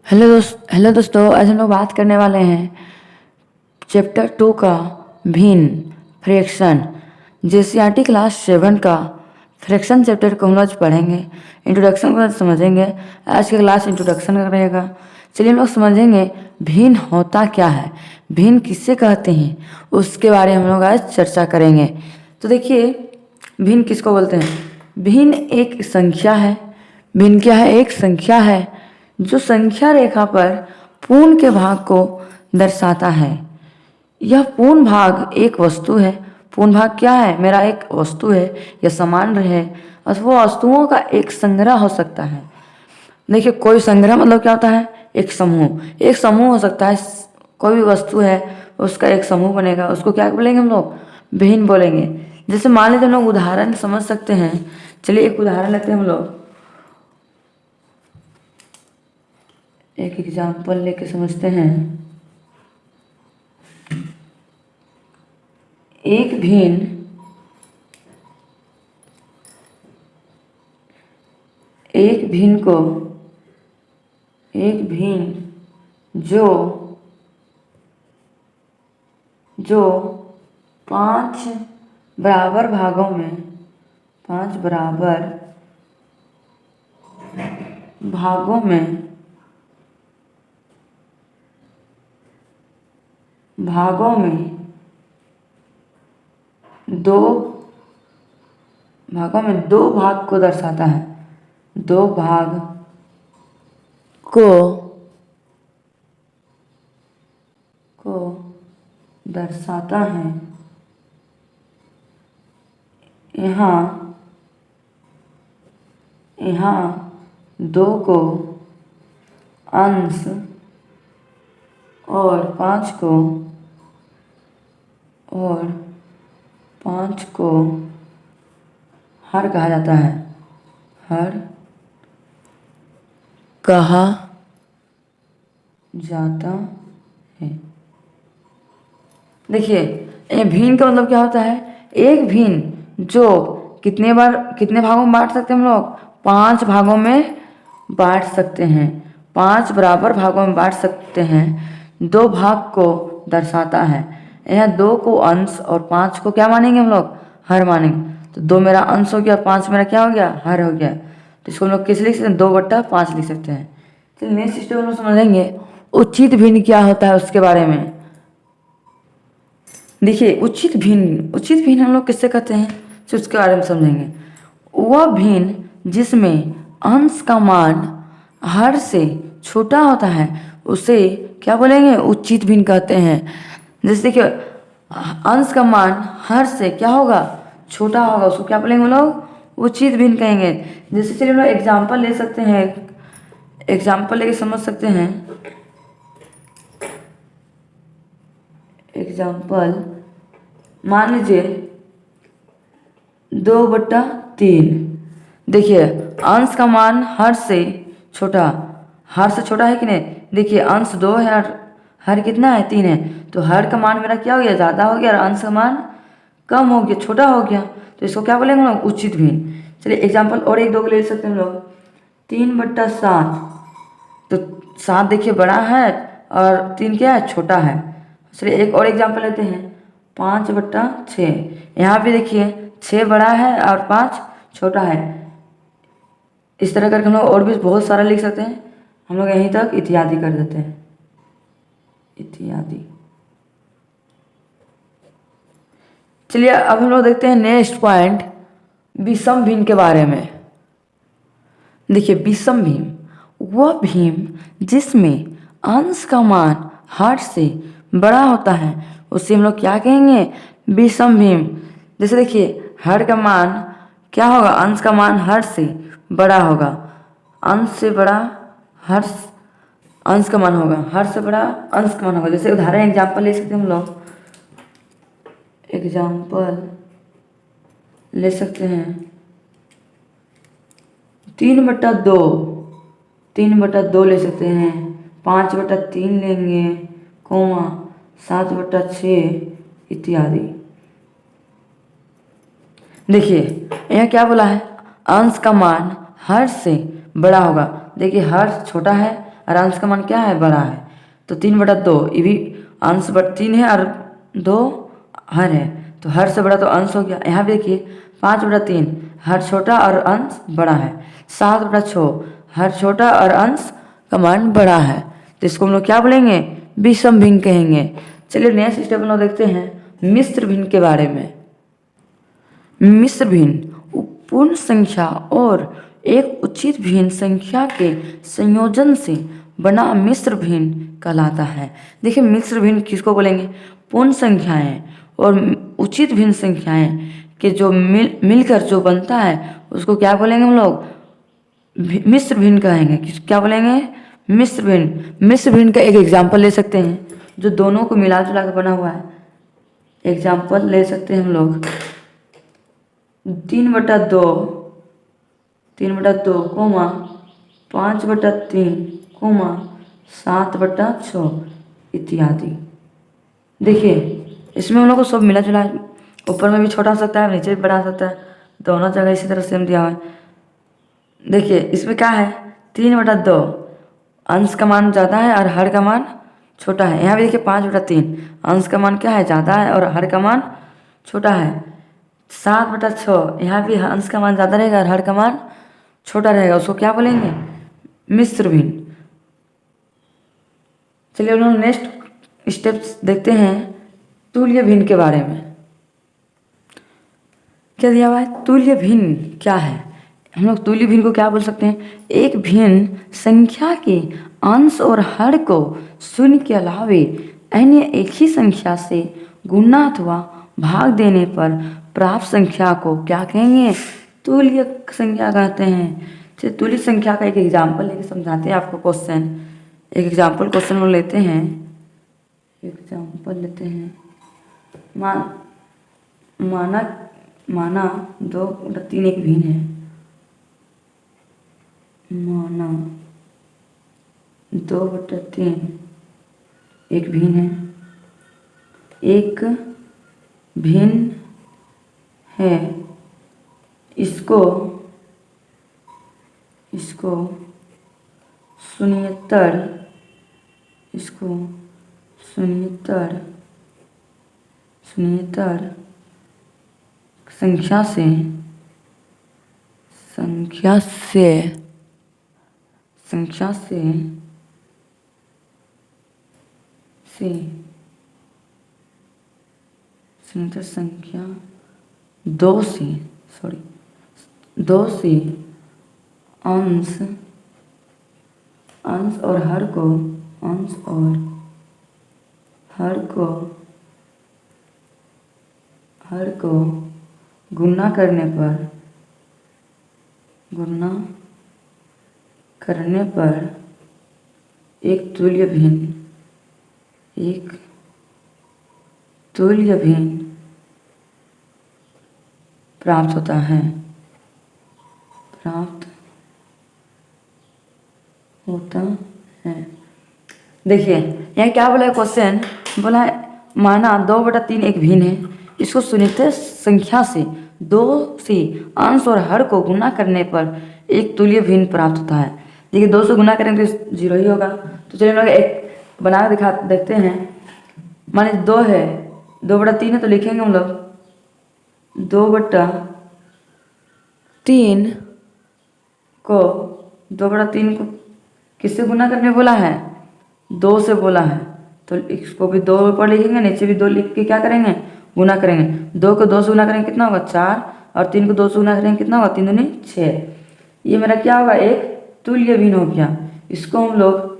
Hello दोस्तों, आज हम लोग बात करने वाले हैं चैप्टर 2 का भिन्न फ्रैक्शन। जेसीईआरटी क्लास 7 का फ्रैक्शन चैप्टर को हम लोग आज पढ़ेंगे। इंट्रोडक्शन को आज समझेंगे। आज का क्लास इंट्रोडक्शन का रहेगा। चलिए हम लोग समझेंगे भिन्न होता क्या है, भिन्न किससे कहते हैं, उसके बारे में हम लोग आज चर्चा करेंगे। तो देखिए, भिन्न किसको बोलते हैं। भिन्न एक संख्या है। भिन्न क्या है? एक संख्या है जो संख्या रेखा पर पूर्ण के भाग को दर्शाता है। यह पूर्ण भाग एक वस्तु है। पूर्ण भाग क्या है? मेरा एक वस्तु है या सामान्य है, और वो वस्तुओं का एक संग्रह हो सकता है। देखिए, कोई संग्रह मतलब क्या होता है? एक समूह। एक समूह हो सकता है, कोई भी वस्तु है उसका एक समूह बनेगा, उसको क्या बोलेंगे हम लोग? भिन्न बोलेंगे। जैसे मान लीजिए हम लोग उदाहरण समझ सकते हैं। चलिए एक उदाहरण लेते हैं हम लोग, एक एग्जाम्पल लेके समझते हैं। एक भिन्न जो जो 5 बराबर भागों में 5 बराबर भागों में दो भाग को दर्शाता है। दो भाग को दर्शाता है। यहाँ 2 को अंश और 5 को हर कहा जाता है। हर कहा जाता है। देखिए, ये भिन्न का मतलब क्या होता है? एक भिन्न जो कितने भागों में बांट सकते हैं हम लोग? 5 भागों में बांट सकते हैं। 5 बराबर भागों में बांट सकते हैं। 2 भाग को दर्शाता है। यहाँ 2 को अंश और 5 को क्या मानेंगे हम लोग? हर मानेंगे। तो 2 मेरा अंश हो गया, 5 मेरा क्या हो गया? हर हो गया। तो इसको हम लोग किस लिख सकते हैं? 2/5 लिख सकते हैं। तो नेक्स्ट स्टेप हम लोग समझेंगे उचित भिन्न क्या होता है, उसके बारे में। देखिए, उचित भिन्न हम लोग किससे कहते हैं, तो उसके बारे में समझेंगे। वह भिन्न जिसमें अंश का मान हर से छोटा होता है उसे क्या बोलेंगे? उचित भिन्न कहते हैं। जैसे देखिए, अंश का मान हर से क्या होगा? छोटा होगा, उसको क्या बोलेंगे हम लोग? उचित भिन्न कहेंगे। जैसे चलिए हम लोग एग्जाम्पल ले सकते हैं। एग्जाम्पल लेके समझ सकते हैं। एग्जाम्पल मान लीजिए 2/3। देखिए, अंश का मान हर से छोटा है कि नहीं? देखिए, अंश 2 है और हर कितना है? 3 है। तो हर का मान मेरा क्या हो गया? ज़्यादा हो गया, और अंश का मान कम हो गया, छोटा हो गया। तो इसको क्या बोलेंगे हम लोग? उचित भिन्न। चलिए एग्जाम्पल और 1-2 को ले सकते हैं हम लोग। 3/7। तो 7 देखिए बड़ा है और 3 क्या है? छोटा है। चलिए एक और एग्जाम्पल लेते हैं। 5/6। यहाँ पे देखिए 6 बड़ा है और 5 छोटा है। इस तरह करके हम लोग और भी बहुत सारा लिख सकते हैं। हम लोग यहीं तक इत्यादि कर देते हैं। इत्यादि। चलिए अब हम लोग देखते हैं नेक्स्ट पॉइंट, विषम भिन्न के बारे में। देखिए, विषम भिन्न वह भिन्न जिसमें अंश का मान हर से बड़ा होता है उसे हम लोग क्या कहेंगे? विषम भिन्न। जैसे देखिए, हर का मान क्या होगा? अंश का मान हर से बड़ा होगा। अंश से बड़ा हर अंश का मान होगा, हर से बड़ा अंश का मान होगा। जैसे उदाहरण एग्जाम्पल ले सकते हैं हम लोग। एग्जाम्पल ले सकते हैं 3/2 ले सकते हैं। 5/3 लेंगे, 7/6 इत्यादि। देखिए, यह क्या बोला है? अंश का मान हर से बड़ा होगा। देखिए, हर छोटा है और अंश का मान क्या है, बड़ा है। तो 3/2, ये भी अंश 3 है और 2 हर है, तो हर से बड़ा तो अंश हो गया। यहाँ भी देखिए 5/3, हर छोटा और अंश बड़ा है। 7/6, हर छोटा और अंश का मान बड़ा है, तो इसको हम लोग क्या बोलेंगे, विषम भिन्न कहेंगे। चलिए नेक्स्ट स्टेप हम लोग देखते हैं मिश्र भिन्न के बारे में। मिश्र भिन्न पूर्ण संख्या और एक उचित भिन्न संख्या के संयोजन से बना मिश्र भिन्न कहलाता है। देखिए मिश्र भिन्न किसको बोलेंगे, पूर्ण संख्याएं और उचित भिन्न संख्याएं के जो मिलकर जो बनता है उसको क्या बोलेंगे हम लोग, मिश्र भिन्न कहेंगे। क्या बोलेंगे, मिश्र भिन्न। मिश्र भिन्न का एक एग्जाम्पल ले सकते हैं जो दोनों को मिला जुला कर बना हुआ है। एग्जाम्पल ले सकते हैं हम लोग 3/2, 3/2 कोमा 5/3 कोमा 7/6 इत्यादि। देखिए इसमें हम लोग को सब मिला जुला है, ऊपर में भी छोटा हो सकता है, नीचे भी बड़ा हो सकता है, दोनों जगह इसी तरह सेम दिया हुआ है। देखिए इसमें क्या है, 3/2 अंश का मान ज़्यादा है और हर का मान छोटा है। यहाँ भी देखिए 5/3 अंश का मान क्या है, ज़्यादा है और हर का मान छोटा है। 7/6 यहाँ भी अंश का मान ज़्यादा रहेगा और हर का मान छोटा रहेगा, उसको क्या बोलेंगे, मिश्र भिन्न। चलिए हम लोग नेक्स्ट स्टेप्स देखते हैं तुल्य भिन्न के बारे में। क्या दिया हुआ है, तुल्य भिन्न क्या है। हम लोग तुल्य भिन्न को क्या बोल सकते हैं, एक भिन्न संख्या के अंश और हर को शून्य के अलावे अन्य एक ही संख्या से गुणा अथवा भाग देने पर प्राप्त संख्या को क्या कहेंगे, तुल्य संख्या कहते हैं। चलिए तुल्य संख्या का एक एग्जाम्पल लेके समझाते हैं आपको क्वेश्चन। एक एग्जाम्पल क्वेश्चन हम लेते हैं, एग्जाम्पल लेते हैं। माना 2/3 एक भिन्न है। माना 2/3 एक भिन्न है, एक भिन्न है, इसको शून्येतर संख्या दो से अंश और हर को गुणा करने पर एक तुल्य भिन्न प्राप्त होता है। देखिए यहाँ क्या बोला है क्वेश्चन, बोला है माना 2/3 एक भिन्न है, इसको शून्येतर संख्या से 2 से अंश और हर को गुणा करने पर एक तुल्य भिन्न प्राप्त होता है। देखिए 2 से गुणा करेंगे तो 0 ही होगा। तो चलिए हम लोग एक बना कर देखते हैं। माने 2 है, 2/3 है, तो लिखेंगे हम लोग 2/3 को 2/3 को किससे गुणा करने बोला है, 2 से बोला है, तो इसको भी 2 ऊपर लिखेंगे, नीचे भी 2 लिख के क्या करेंगे, गुना करेंगे। 2 को 2 से गुना करेंगे कितना होगा, 4, और 3 को 2 से गुना करेंगे कितना होगा, 3 दूनी 6। ये मेरा क्या होगा, एक तुल्य भिन्न हो गया। इसको हम लोग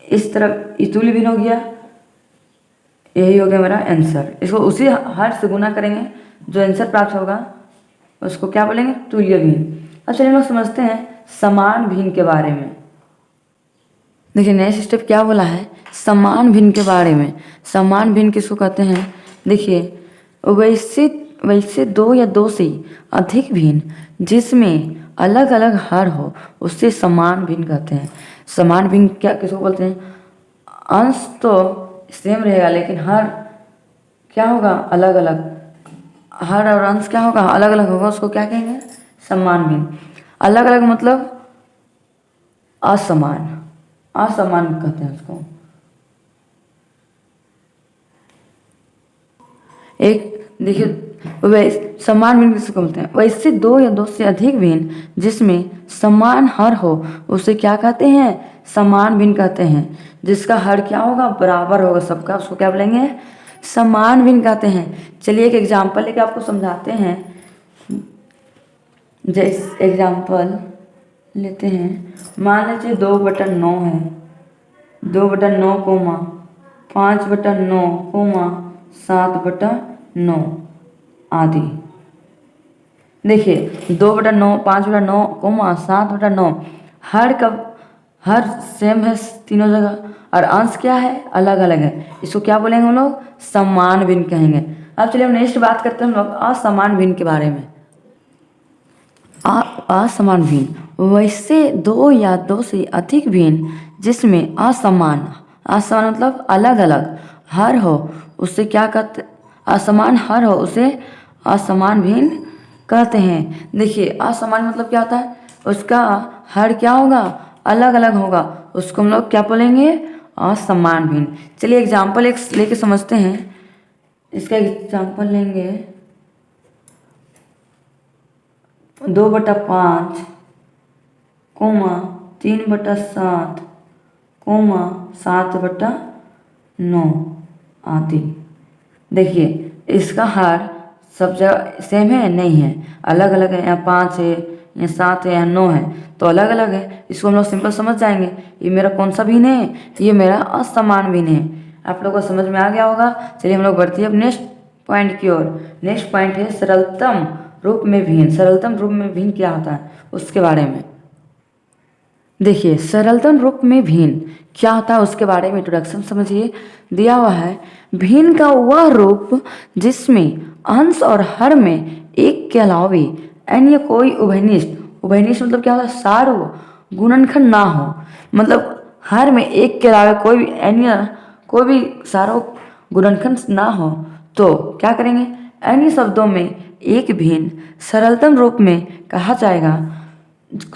इस तरफ, ये तुल्य भिन्न हो गया, यही हो गया मेरा आंसर। इसको उसी हर से गुना करेंगे, जो आंसर प्राप्त होगा उसको क्या बोलेंगे, तुल्य भिन्न। अब चलिए हम लोग समझते हैं समान भिन्न के बारे में। देखिए नेक्स्ट स्टेप क्या बोला है, समान भिन्न के बारे में। समान भिन्न किसको कहते हैं, देखिए वैसे 2 या 2 से अधिक भिन्न जिसमें अलग अलग हर हो उससे समान भिन्न कहते हैं। समान भिन्न क्या किसको बोलते हैं, अंश तो सेम रहेगा लेकिन हर क्या होगा, अलग अलग, हर और अंश क्या होगा, अलग अलग होगा, उसको क्या कहेंगे, समान भिन्न। अलग अलग मतलब असमान, असमान कहते हैं उसको। एक देखिए वैसे समान भिन्न किसको बोलते हैं, वैसे दो या दो से अधिक भिन्न जिसमें समान हर हो उसे क्या कहते हैं, समान भिन्न कहते हैं। जिसका हर क्या होगा, बराबर होगा सबका, उसको क्या बोलेंगे, समान भिन्न कहते हैं। चलिए एक एग्जाम्पल लेके आपको समझाते हैं। जैसे एग्जाम्पल लेते हैं, मान लीजिए 2/9 है, 2/9 कोमा 5/9 कोमा 7/9 आदि। देखिए 2/9 5/9 कोमा 7/9 हर सेम है तीनों जगह, और अंश क्या है, अलग अलग है। इसको क्या बोलेंगे हम लोग, समान भिन्न कहेंगे। अब चलिए हम नेक्स्ट बात करते हैं हम लोग असमान भिन्न के बारे में। असमान भिन्न वैसे दो या दो से अधिक भिन्न जिसमें असमान मतलब अलग अलग हर हो उसे क्या कहते, असमान हर हो उसे असमान भिन्न कहते हैं। देखिए असमान मतलब क्या होता है, उसका हर क्या होगा, अलग अलग होगा, उसको हम लोग क्या बोलेंगे, असमान भिन्न। चलिए एग्जाम्पल एक लेके समझते हैं। इसका एग्जाम्पल लेंगे 2/5 कोमा 3/7 कोमा 7/9 आदि। देखिए इसका हर सब जगह सेम है, नहीं है, अलग अलग है। यहाँ 5 है, यहाँ 7 है, यहाँ 9 है, तो अलग अलग है। इसको हम लोग सिंपल समझ जाएंगे, ये मेरा कौन सा भिन्न है, ये मेरा असमान भिन्न है। आप लोगों को समझ में आ गया होगा। चलिए हम लोग बढ़ते हैं अब नेक्स्ट पॉइंट की ओर। नेक्स्ट पॉइंट है सरलतम रूप में भिन्न। सरलतम रूप में भिन्न क्या होता है उसके बारे में। देखिए सरलतम रूप में भिन्न क्या होता है उसके बारे में इंट्रोडक्शन समझिए। दिया हुआ है, भिन्न का वह रूप जिसमें अंश और हर में एक के अलावे अन्य कोई उभयनिष्ठ, उभयनिष्ठ मतलब क्या होता है, सार्व गुणनखंड ना हो। मतलब हर में एक के अलावा कोई भी अन्य कोई भी सार्व गुणनखंड ना हो तो क्या करेंगे, अन्य शब्दों में एक भिन्न सरलतम रूप में कहा जाएगा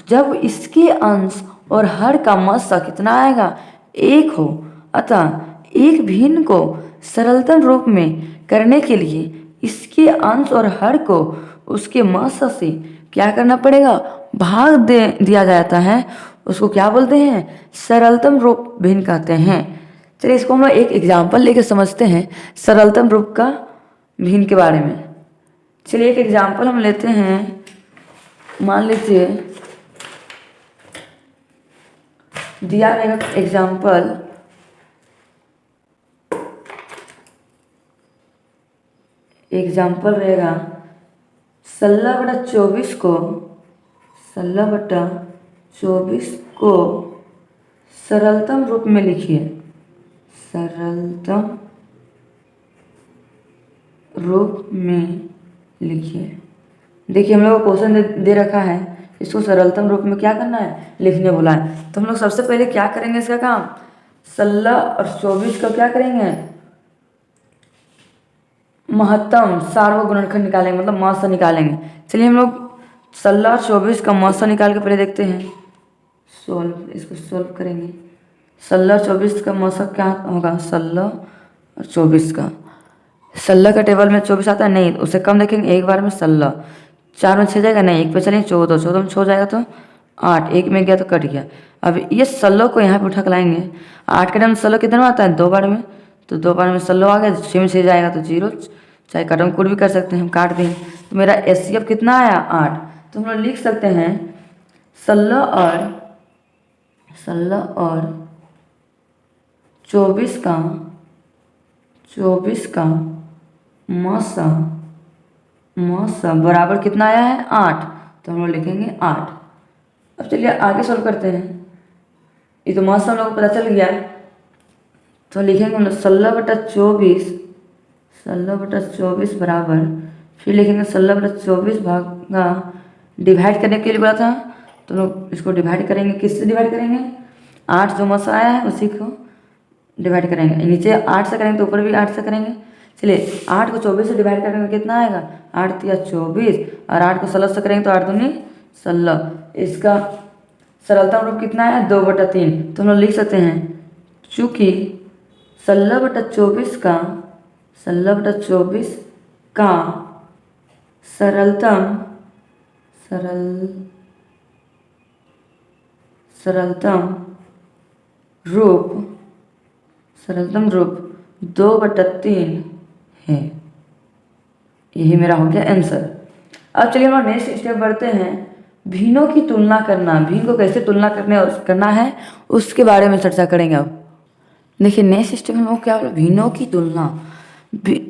जब इसके अंश और हर का मस्सा कितना आएगा, एक हो। अतः एक भिन्न को सरलतम रूप में करने के लिए इसके अंश और हर को उसके मस्सा से क्या करना पड़ेगा, भाग दे दिया जाता है। उसको क्या बोलते हैं, सरलतम रूप भिन्न कहते हैं। चलिए इसको हम लोग एक एग्जाम्पल लेके समझते हैं सरलतम रूप का भिन्न के बारे में। चलिए एक एग्जाम्पल हम लेते हैं। मान लीजिए दिया रहेगा एग्जाम्पल, एग्जाम्पल रहेगा 16/24 को 16/24 को सरलतम रूप में लिखिए। सरलतम रूप में लिखिए। देखिए हम लोग को क्वेश्चन दे रखा है, इसको सरलतम रूप में क्या करना है, लिखने बोला है। तो हम लोग सबसे पहले क्या करेंगे, इसका काम 16 और 24 का क्या करेंगे, महत्तम सार्व गुणनखंड निकालेंगे, मतलब मस्सा निकालेंगे। चलिए हम लोग 16 और 24 का मस्सा निकाल के पहले देखते हैं। इसको सोल्व करेंगे। 16 और 24 का मस्सा क्या होगा, 16 और 24 का 16 का टेबल में 24 आता है, नहीं उससे कम देखेंगे। एक बार में 16, 4 में 6 जाएगा, नहीं एक पे चलेंगे 14, 14 में 6 जाएगा तो 8, एक में गया तो कट गया। अब ये 16 को यहाँ पे उठा के लाएंगे। 8 के टाइम 16 कितना आता है, 2 बार में, तो 2 बार में 16 आ गया, 6 में 6 जाएगा तो 0, चाहे कटम कुट भी कर सकते हैं, हम काट देंगे। तो मेरा एचसीएफ कितना आया, 8। तो हम लोग लिख सकते हैं 16 और 24 का मस्सा बराबर कितना आया है, 8। तो हम लोग लिखेंगे 8। अब चलिए आगे सॉल्व करते हैं। ये तो मस्सा हम लोग को पता चल गया, तो लिखेंगे हम लोग 16/24 बराबर, फिर लिखेंगे 16/24 भागा, डिवाइड करने के लिए बोला था, तो लोग इसको डिवाइड करेंगे। किससे डिवाइड करेंगे, 8 जो मस्सा आया है उसी को डिवाइड करेंगे। नीचे 8 से करेंगे तो ऊपर भी 8 से करेंगे। चलिए 8 को 24 से डिवाइड करेंगे कितना आएगा, 8 या 24, और 8 को 16 से करेंगे तो 8 दूनी 16। इसका सरलतम रूप कितना है 2/3, तो हम लोग लिख सकते हैं चूँकि 16/24 का सरलतम रूप 2/3 है। यही मेरा हो गया आंसर। अब चलिए हम नेक्स्ट स्टेप बढ़ते हैं, भिन्नों की तुलना करना। भिन्न को कैसे तुलना करना है उसके बारे में चर्चा करेंगे। अब देखिए नेक्स्ट स्टेप हम लोग क्या बोला, भिन्नों की तुलना।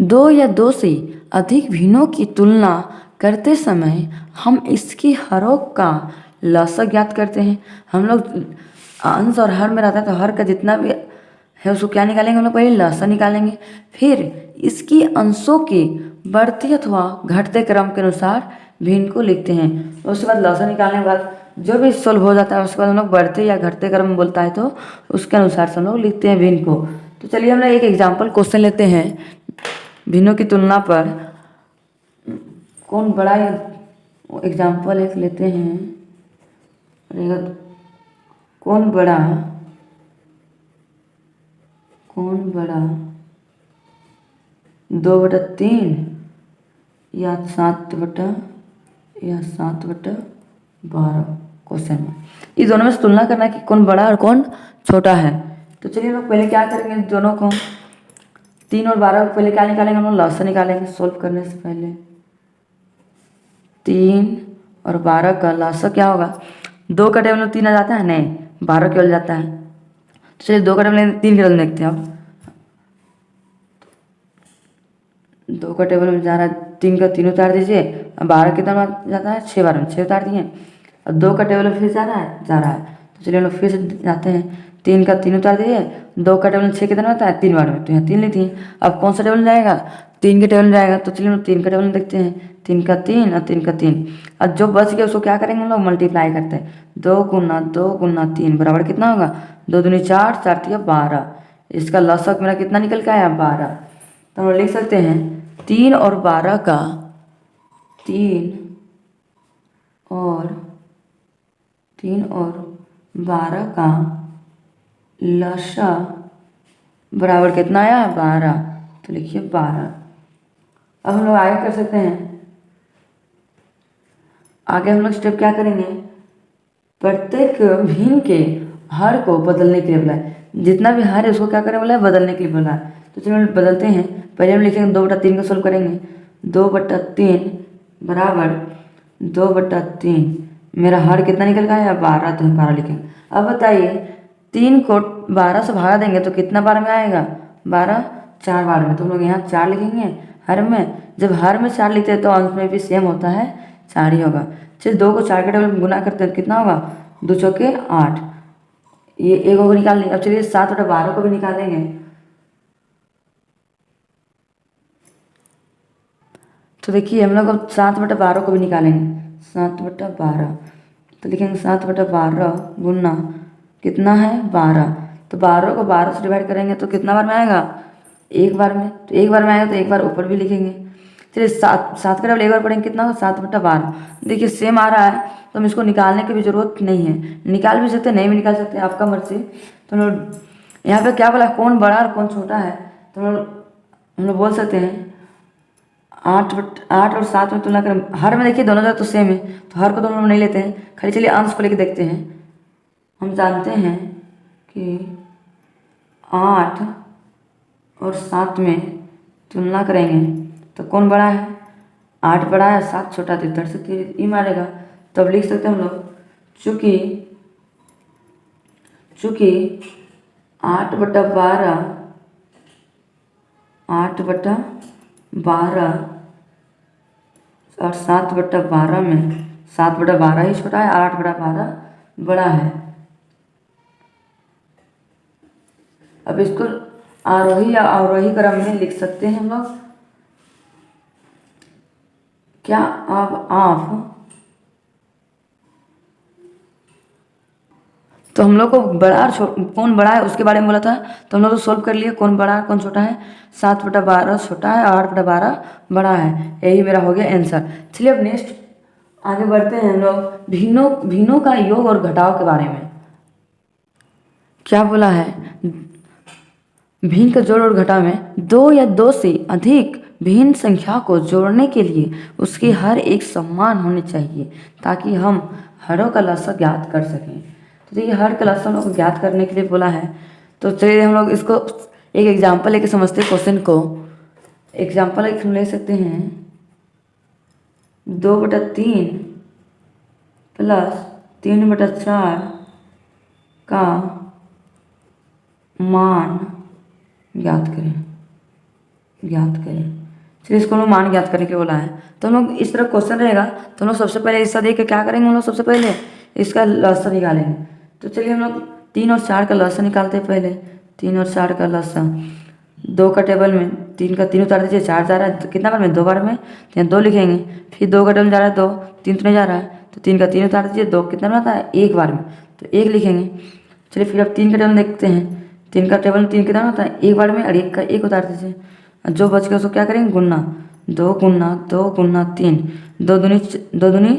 दो या दो से अधिक भिन्नों की तुलना करते समय हम इसकी हरों का लसक ज्ञात करते हैं। हम लोग अंश और हर में रहता है तो हर का जितना भी है उसको क्या निकालेंगे, हम लोग पहले लसा निकालेंगे, फिर इसकी अंशों के बढ़ते अथवा घटते क्रम के अनुसार भिन्न को लिखते हैं। उसके बाद लसा निकालने के बाद जो भी सोल्व हो जाता है उसके बाद हम लोग बढ़ते या घटते क्रम में बोलता है तो उसके अनुसार से हम लोग लिखते हैं भिन्न को। तो चलिए हम लोग एक एग्जाम्पल क्वेश्चन लेते हैं, भिन्नों की तुलना पर कौन बड़ा, एग्जाम्पल एक लेते हैं, कौन बड़ा 2/3 या 7/12 क्वेश्चन में इस दोनों में से तुलना करना है कि कौन बड़ा और कौन छोटा है। तो चलिए हम लोग पहले क्या करेंगे, दोनों को 3 और 12 को पहले क्या निकालेंगे, हम लोग लसा निकालेंगे सोल्व करने से पहले। 3 और 12 का लसा क्या होगा, 2 का टेबल में 3 आ जाता है, नहीं 12 केवल जाता है। तो चलिए 2 का टेबल में 3 केवल देखते हैं। अब 2 का टेबल में जा रहा है, 3 का 3 उतार दीजिए, अब 12 कितना जाता है 6, 12 में 6 उतार दिए। अब 2 का टेबल में फिर जा रहा है। तो चलिए हम लोग फिर से जाते हैं, 3 का 3 उतार दीजिए, 2 का टेबल में 6 कितना होता है 3 बार में, तो यहाँ 3 लेती हैं। अब कौन सा टेबल में जाएगा, 3 के टेबल में जाएगा। तो चलिए हम लोग 3 का टेबल में देखते हैं, 3 का 3 और 3 का 3। अब जो बच गया उसको क्या करेंगे, हम लोग मल्टीप्लाई करते हैं, 2 गुना 2 गुना 3 बराबर कितना होगा 2 दूनी 4, 4 तिया 12। इसका लसक मेरा कितना निकल के आया 12। तो हम लोग लिख सकते हैं 3 और 12 का लसा बराबर कितना आया 12। तो लिखिए 12। अब हम लोग आगे कर सकते हैं, आगे हम लोग स्टेप क्या करेंगे, प्रत्येक भिन्न के हर को बदलने के लिए बोला है, जितना भी हर है उसको क्या करें बोला है बदलने के लिए बोला है। तो चलिए हम बदलते हैं, पहले हम लिखेंगे 2/3 को सोल्व करेंगे, 2/3 बराबर 2/3 मेरा हर कितना निकल गया है 12, तो हम 12 लिखेंगे। अब बताइए 3 को 12 से भागा देंगे तो कितना बार में आएगा 12, 4 बार में, तो हम लोग यहाँ 4 लिखेंगे हर में। जब हर में 4 लिखते हैं तो अंश में भी सेम होता है 4 ही होगा। चलिए 2 को 4 के टेबल में गुना करते हैं, कितना होगा 2 चौके 8, ये एक को निकाल लेंगे। अब चलिए 7/12 को भी निकालेंगे, तो देखिए हम लोग अब 7/12 को भी निकालेंगे, 7/12 तो लिखेंगे 7/12 गुना कितना है 12। तो 12 को 12 से डिवाइड करेंगे तो कितना बार में आएगा एक बार में, तो एक बार में आएगा तो एक बार ऊपर भी लिखेंगे। चलिए 7 का डबल एक बार पढ़ेंगे कितना होगा 7/12। देखिए सेम आ रहा है तो हम इसको निकालने की भी ज़रूरत नहीं है, निकाल भी सकते नहीं भी निकाल सकते, आपका मर्जी। तो हम लोग यहाँ पे क्या बोला कौन बड़ा और कौन छोटा है, तो हम लोग बोल सकते हैं 8 और 7 में तुलना करें, हर में देखिए दोनों जगह तो सेम है, तो हर को तो हम लोग नहीं लेते हैं, खाली चलिए अंश को लेके देखते हैं। हम जानते हैं कि 8 और 7 में तुलना करेंगे तो कौन बड़ा है, 8 बड़ा है 7 छोटा, तो इधर से ई मारेगा। तब लिख सकते हैं हम लोग चूँकि 8/12 और 7/12 में 7/12 ही छोटा है और 8/12 बड़ा है। अब इसको आरोही या अवरोही क्रम में लिख सकते हैं हम लोग। क्या अब आप तो हम लोग को बड़ा और कौन बड़ा है उसके बारे में बोला था, तो हम लोग तो सोल्व कर लिए कौन बड़ा है कौन छोटा है। 7/12 छोटा है और 8/12 बड़ा है, यही मेरा हो गया आंसर। चलिए अब नेक्स्ट आगे बढ़ते हैं हम लोग भिन्नों का योग और घटाव के बारे में। क्या बोला है? भिन्न का जोड़ और घटाव में दो या दो से अधिक भिन्न संख्या को जोड़ने के लिए उसकी हर एक समान होनी चाहिए ताकि हम हरों का लसागु ज्ञात कर सकें। तो देखिए हर का लसागु हम लोग को ज्ञात करने के लिए बोला है। तो चलिए हम लोग इसको एक एग्जाम्पल लेके समझते हैं क्वेश्चन को। एग्जाम्पल एक हम ले सकते हैं 2/3 प्लस 3/4 का मान ज्ञात करें। चलिए इसको हम लोग मान ज्ञात करने के बोला है। तो हम लोग इस तरह क्वेश्चन रहेगा तो हम लोग सबसे पहले इसका देख के क्या करेंगे, हम लोग सबसे पहले इसका लसागु निकालेंगे। तो चलिए हम लोग 3 और 4 का लसागु निकालते हैं। पहले 3 और 4 का लसागु 2 का टेबल में 3 का 3 उतार दीजिए, 4 जा रहा है तो कितना बार में 2 बार में, तो यहाँ 2 लिखेंगे। फिर 2 का टेबल जा रहा है 2, 3 तो नहीं जा रहा है तो 3 का 3 उतार दीजिए, 2 कितना में आता है 1 बार में तो 1 लिखेंगे। चलिए फिर अब 3 का टेबल देखते हैं। 3 का टेबल में 3 कितना होता है 1 बार में, और 1 का 1 उतार दीजिए। जो बच गया उसको क्या करेंगे गुना, 2 गुना 2 गुना 3, 2 दूनी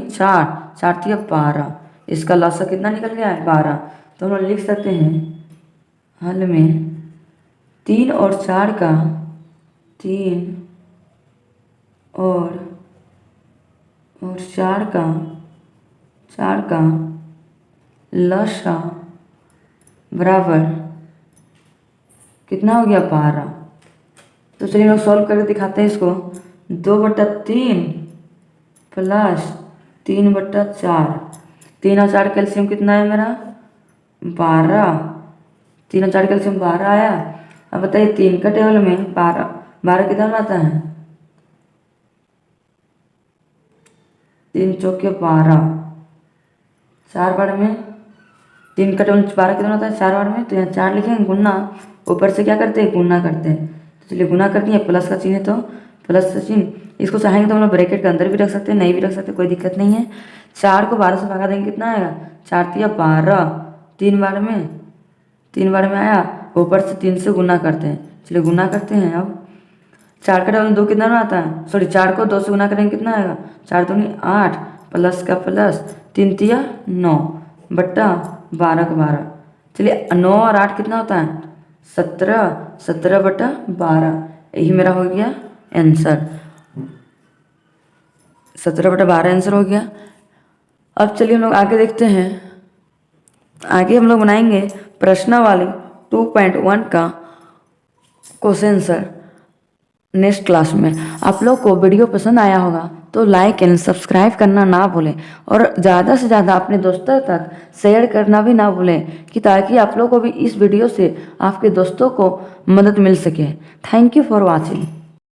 4, 4 3 12। इसका लसागु कितना निकल गया है 12। तो हम लोग लिख सकते हैं हल में 3 और 4 का 3 और 4 का लसागु बराबर कितना हो गया 12। तो चलिए लोग सॉल्व करके दिखाते हैं इसको। 2/3 प्लस 3/4, 3 और 4 कैल्शियम कितना है मेरा 12, 3 और 4 कैल्शियम 12 आया। अब बताइए 3 का टेबल में 12 कितना में आता है 3 चौके 12, 4 बार में 3 का टेबल 12 कितना होता है 4 बार में, तो यहाँ 4 लिखेंगे गुना, ऊपर से क्या करते हैं गुना करते हैं। तो चलिए गुना करते हैं, प्लस का चिन्ह है तो प्लस का चिन्ह, इसको चाहेंगे तो हम लोग ब्रैकेट के अंदर भी रख सकते हैं, नहीं भी रख सकते, कोई दिक्कत नहीं है। 4 को 12 से भागा देंगे कितना आएगा 4 3 12, 3 बार में आया, ऊपर से 3 से गुना करते हैं। चलिए गुना करते हैं। अब 4 का टेबल 2 कितना में आता है, सॉरी 4 को 2 से गुना करेंगे कितना आएगा 4 दूनी 8, प्लस का प्लस 3 3 9 बट्टा 12 का 12। चलिए 9 और 8 कितना होता है 17, 17/12, यही मेरा हो गया आंसर, 17/12 आंसर हो गया। अब चलिए हम लोग आगे देखते हैं। आगे हम लोग बनाएंगे प्रश्नावली 2.1 का क्वेश्चन आंसर नेक्स्ट क्लास में। आप लोग को वीडियो पसंद आया होगा तो लाइक एंड सब्सक्राइब करना ना भूलें और ज़्यादा से ज़्यादा अपने दोस्तों तक शेयर करना भी ना भूलें कि ताकि आप लोग को भी इस वीडियो से आपके दोस्तों को मदद मिल सके। Thank you for watching.